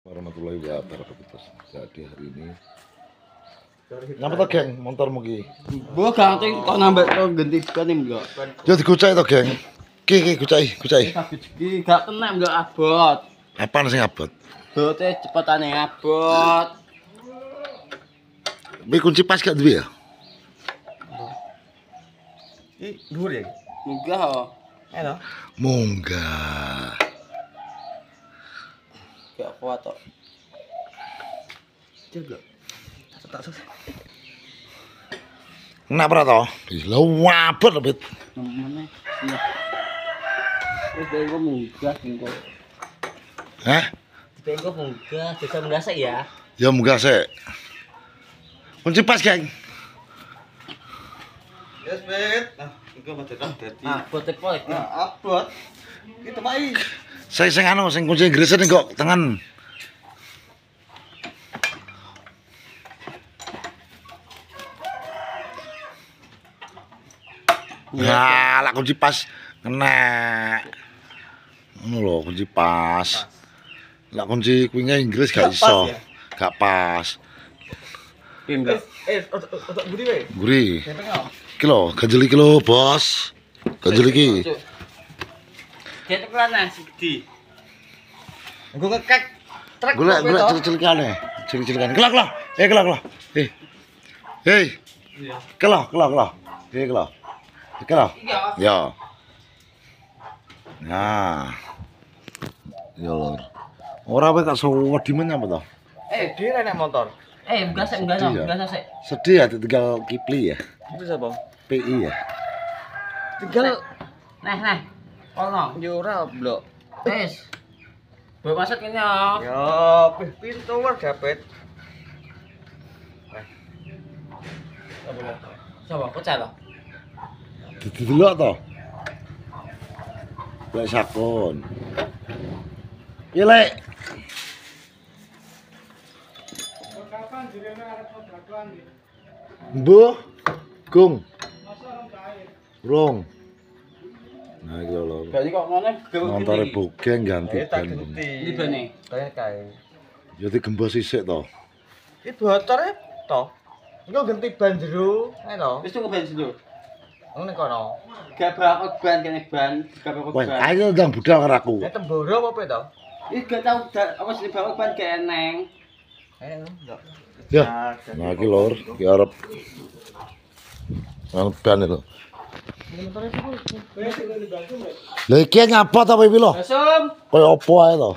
Warahmatullahi wabarakatuh. Jadi hari ini ngapa to, geng? Motor mugi. Gua ganti kok nambah kok ganti ban enggak. Yo digucai to, geng. Ki gucai. Iki gak kena enggak abot. Apaan sing abot? Bote cepetane abot. Iki kunci pas gak duwe ya? Ih, dhuwur ya? Enggak kok. Enak. Munggah. Gak kuat kok. Coba. Tak sus. Kenapa to? Lha wabet lebet. Mana? Iya. Wis gua munggah engko. Hah? Engko munggah, bisa munggah sik ya. Ya munggah sik. Kunci pas, geng. Yes, Bet. Nah, engko madhetan dadi. Abot poe. Nah, abot. Iki temai. Sing anu sing kunci Inggris kok tengen. Ya, lah kunci pas kena. Ngono lho, kunci pas. Lah kunci kuwinya Inggris gak iso. Gak pas. Enggak. Otak budi wae. Guri. Tengok. Iki lho, ganjel iki lho, Bos. Ganjel iki. Ketek lan sidi. Engko ngekek. Trek. Golek cilik-cilikane. Cilik-cilikane. Kelak. Kelak. Hei. Iya. Kelak. Kelak. Ya. Nah. Ya lor. Ora wae gak wedi men apa to? Dia nek motor. Munggah sik, munggah sik. Sedih ya tinggal Kipli ya. Itu sapa? PI ya. Tinggal Nah. Ono. yo ora blok. Wis. Bawa masuk kene ya. Yo, pintu war dapet. Coba pecah loh. Didelok to. Lek sakon. Piye lek? Kapan direne arep dagang iki? Mbuh. Gung. Rong. Nah iki lho. Berarti kok ngene Montore bogeng ganti Tak ban. ganti. Ini bane. Kayak kae. Ya digembos sisik to. Iki botore to. Engko ganti ban jero, ae to. Wis tunggu bensin dulu. Ngene kono. Gak bakal ban kene ban, gak bakal Wah, ban. ayo ndang budal karo aku. Nek temboro apa to? Ih gak tau apa sih bakal ban gak eneng. Ayo, enggak. Ya. Nah iki lor, iki arep anu ban itu. Lah iki nyapa to piye lho? Asum. Kaya apa ae to?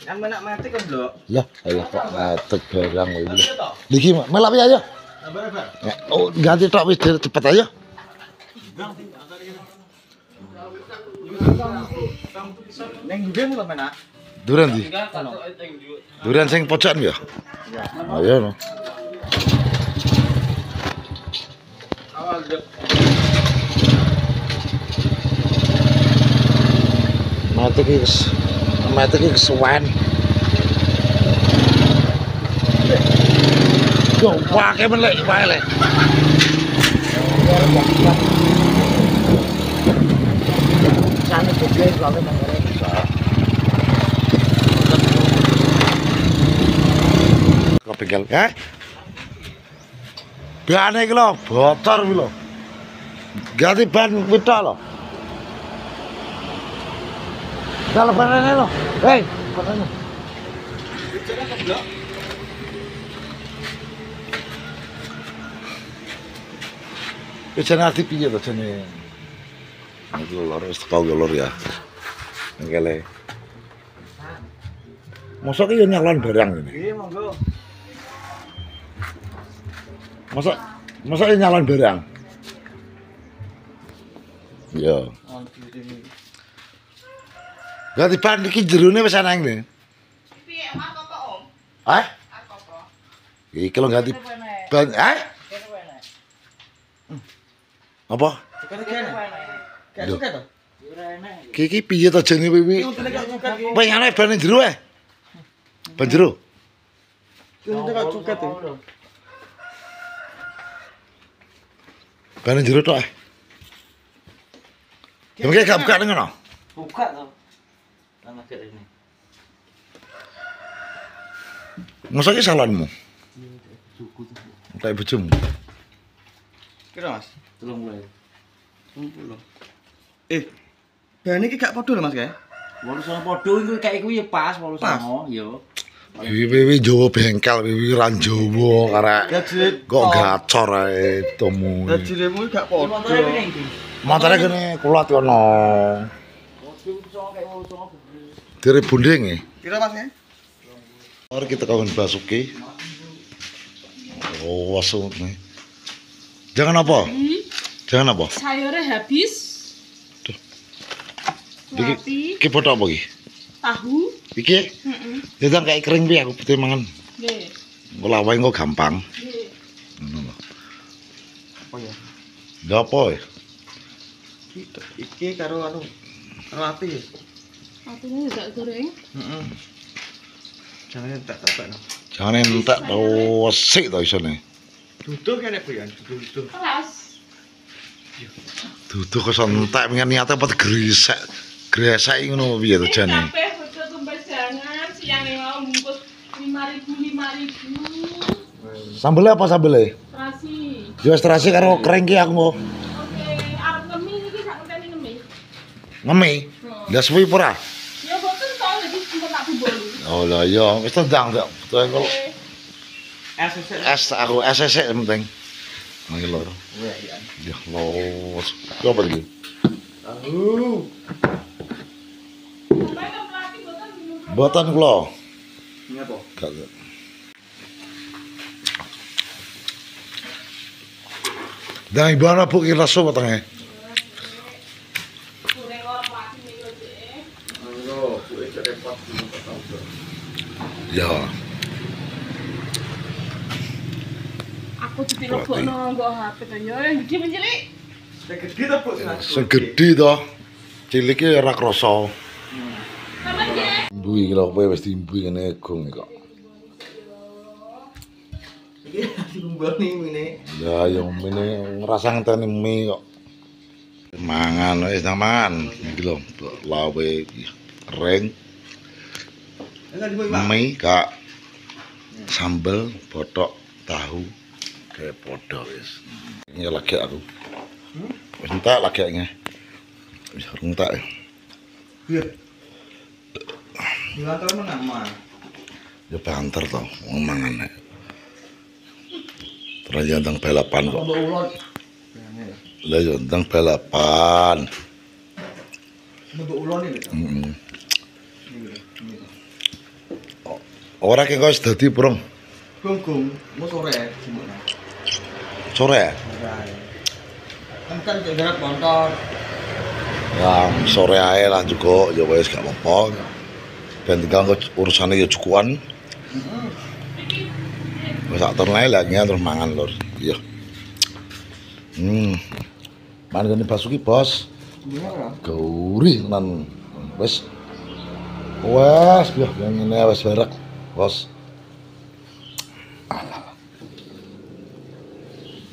Yang menak mati kan blok. Lah, ayo kok ngatek barang kowe iki. Niki melak piye ayo? Oh, ganti tok wis cepet ayo. Neng juga mulai menak. Duren di. Enggak satu yang dulu. Duren sing pojokan ya? Ayo no. Awal dek. Mati ki kesuwen. Yo, pakai melek, pakai lek. Sana juga kalau mangare bisa. Kepenggal, ha? Bane iki lho, bocor iki lho. Ganti ban pita lho. Kalau banane lho. Hei, banane. Wis ngerti piye to jane. Iki lho wis teko lor ya. Ngele. Mosok iki yo nyalon barang ini. Iya monggo. Masa ini nyalon barang? Iya. Ganti ban iki jerone wis ana ngene. Piye mak apa Om? Hah? Apa? Iki lho ganti ban. Hah? Apa? Kayak suka to. Iki piye to jane piye? Wis ana ban jero ae. Ban jero. Itu kok suka tuh. Ban jero tok ae. Ya mengke gak buka ngono. Buka tuh. Nama ini. Masa ki salonmu? Tak bojomu. Kira Mas. 30. 30. Bahan iki gak padha lho Mas kae. 8 padha iku kayak iku ya pas 8 yo. Wiwi Jawa bengkel, wiwi ran Jawa karek. Gajine Kok gacor ae tomu. gajinemu gak Motornya padha. piye iki? Motore kene kulat kono. Dire bunding e. Kira Mas kae? Mari kita kawan Basuki. Oh, wasut nih. Jangan apa? Jangan apa? Sayurnya habis. Duh. Roti, Iki foto apa iki? tahu. Iki? Jangan kayak kering piye aku putih mangan. Nggih. Ngolah wae kok gampang. Nggih. Ngono lho. Oh ya. Lha apa ya? Iki karo anu roti. Atunya juga goreng. Heeh. Jangan tak tak. Jangan entek wesik to isone. Duduk kene Bu ya, duduk. Keras. Duduh kok entek pengen niate apa gresek. Gresek ngono piye to jane? Kabeh bodo tumbas jangan siang mau bungkus 5.000. Sambelnya apa sambelnya? Terasi. Ya terasi karo kering ki aku mau. Oke, arep ngemi iki sak ngenteni ngemi. Ngemi. Lah suwi ora? Ya boten to lagi sempet tak bubol. Oh lah ya, wis tendang tak. Tuh kok SSC. es aku SSC yang penting. Nang loro. Iya. Ya los. Coba iki. Tahu. Sampai ke pelatih boten minum. Boten kula. Ini apa? Kagak. Dan ibana bu kira so batangnya. Goreng ora pelatih mikro deh. Ayo, Bu iki repot. Ya, Aku ditilebokno nggo HP to ya yang gede mencilik. Sing gede to Bu sing sing gedhi to. Cilik ki ora krasa. Sampeyan nggih. Imbui kira kowe wis diimbui ngene gong kok. Iki dikumbani ngene. Ya yo mene ngrasa ngenteni mie kok. Mangan wis nang mangan. Iki lho, lawe kering, Enggak di Pak. mie kak sambel, botok, tahu. Kayak podo wis. Ini lagi aku. Wis entek lagi nge. Wis entek. Iya. Ngantor menama. Ya banter to, wong mangan nek. Terus ya ndang balapan kok. Mbok ulon. Lah ya ndang balapan. Mbok ulon iki. Heeh. Ora ki kok wis dadi prong. Gong-gong, mau sore gimana? Sore. Kan jarak motor. Ya sore ae lah juga ya wis gak apa-apa. Ben tinggal urusane ya cukupan. Wis tak turun ae lagi terus mangan lur. Iya. Mangan ngene Basuki, Bos. Gimana? Gauri tenan. Wis. Wes, yo ngene wis barek, Bos.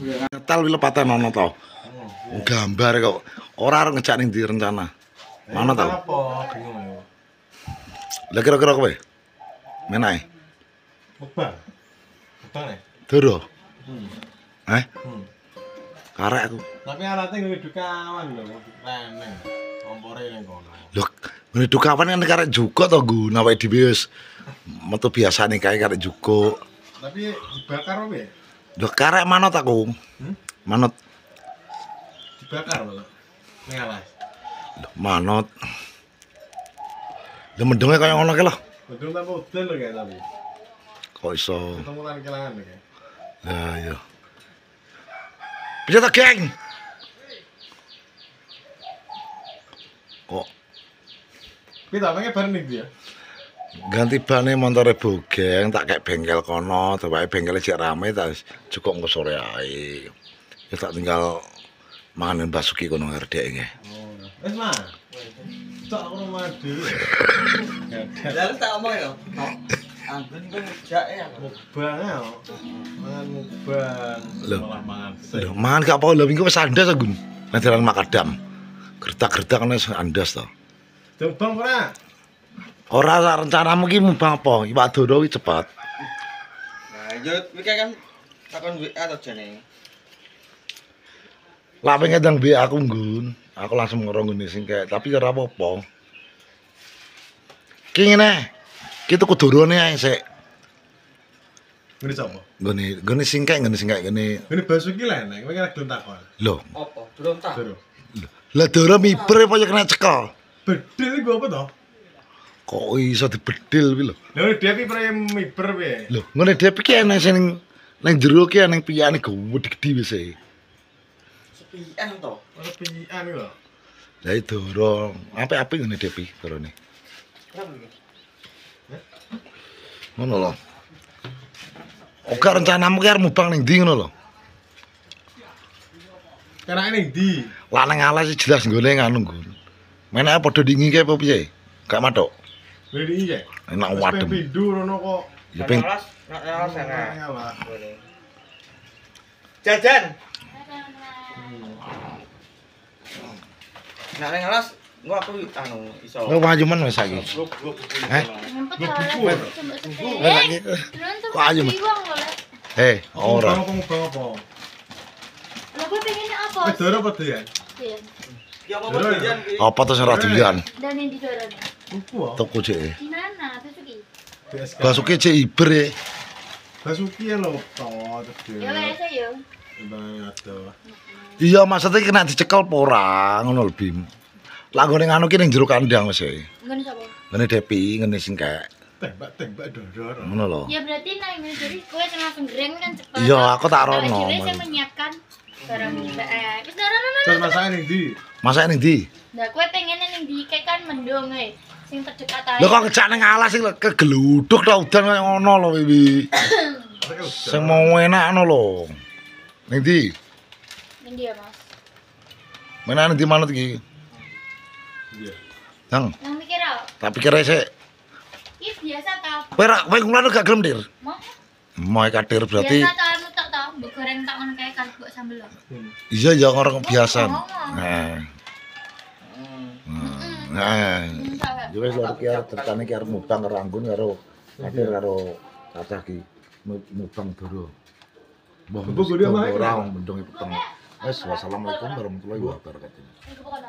Ngetal lepatan ono to. Gambar kok ora arep ngejak ning ndi rencana. Mana to? Apa? Bingung ya. Lah kira-kira kowe. Menae. Bebang. Bebang ya? Doro. Eh? Hmm. Karek aku. Tapi alatnya ngene dukawan lho, reneng. Kompore ning kono. Lho, ngene dukawan kan karek juga to guna wae dhewe wis metu biasane kae karek juga. Tapi dibakar apa ya? Lho karek manut aku. Manut. Dibakar lho. Ning alas. Lho manut. Lho mendenge kaya ngono ki lho. Betul tak model lho kayak tapi. Kok iso. Ketemu lan kelangan lho kayak. Lah iya. Piye ta, geng? Kok Kita pengen bareng nih dia. ganti bane montore bogeng tak kayak bengkel kono, wae bengkele cek rame tak cukup engko sore ae. Ya tak tinggal mangan Basuki kono ngerdek nggih. Oh. Wes mah. Tak rumah dhewe. Lalu tak omong ya. Anggun ku ngejak ya. Mubang ya. Mangan mubang. Lho. Malah mangan. Lho, mangan gak apa lho minggu wis andas aku. Nang makadam. Gertak-gertak kene andas to. Jembang ora? Ora rencanamu ki mubang apa? Iwak doro ki cepet. Lanjut, iki kan takon WA to jane. Lah pengen ndang mbek aku nggun. Aku langsung ngrongone sing kayak tapi ora apa-apa. Ki ngene. Ki tuku dorone ae sik. Ngene sapa? Nggone singkek ngene. Ngene Basuki lah nek kowe gelem takon. Lho, Apa? Durung tak. Doro. lah doro miber apa ya kena cekel. Bedil iku apa to? Kok iso dibedil kuwi lho. Lha dia pipre miber piye? Lho, ngene dhewe iki ana sing ning jero ki ana piyane gedhe wis e. Sepian to. Ono piyikan iku lho. Lah itu doro, apik-apik ngene dhewe dorone. Kenapa iki? Ngono lho. Oke rencanamu ki arep mubang ning ndi ngono lho. Karena ning ndi? Lah nang alas jelas nggone nganu nggon. Menake padha dingi kae apa piye? Gak matuk. Lha iki ya. Enak wadem. Pindu rono kok. Ya ping Nak sana. Ngalah. Jajan. Nak nang alas gua aku anu iso. Kok majuman wis saiki. Grup. Eh? Ngumpet Buku. lah. Wis saiki. Kok ayu, Mas? Ora. Apa apa? Lah gue pengennya apa? Wis doro apa doyan? Iya. Ya apa jajan iki? Apa to sing ora doyan? Dan yang di dorongnya. Buku apa? Tuku cek. Di mana? Basuki. BSK. Basuki cek iber e. Basuki ya lho to Ya wes ayo. Aduh. Iya maksudnya kena dicekel apa ora ngono lho Bim. Lah nggone nganu ki ning jero kandang wis e. Ngene sapa? Ngene Depi, ngene singkek. Tembak dodor. Ngono lho. Ya berarti nah ini jadi kue langsung goreng kan cepat. Iya, aku tak rono. Jadi saya menyiapkan barang wis ora Terus masakan ning ndi? Masak ning ndi? Nah, kue pengennya ning di kan mendung sing terdekat ae. Lho kok ngejak ning alas sing kegeluduk ta udan kaya ngono lho Wiwi. Sing mau enakno lho. Ning ndi? Ning dia, Mas. Menane di manut iki? Iya. Nang, Nang mikir apa? tak pikir sik. Ih, biasa ta. Kowe ngono gak gelem, Dir? Mau? Mau kadir berarti Biasa ta anu tak ta, mbok goreng tak ngono kae kan mbok sambel lho. iya ya orang biasa. Oh. Nah. Hmm. Nah. Salah. Ya wis lho iki arep ceritane ki arep mubang karo Anggun karo kadir karo cacah ki mubang doro. Mbah Mbok gede omahe, ora mendung peteng. Wes wassalamualaikum warahmatullahi wabarakatuh. Ini kebukaan.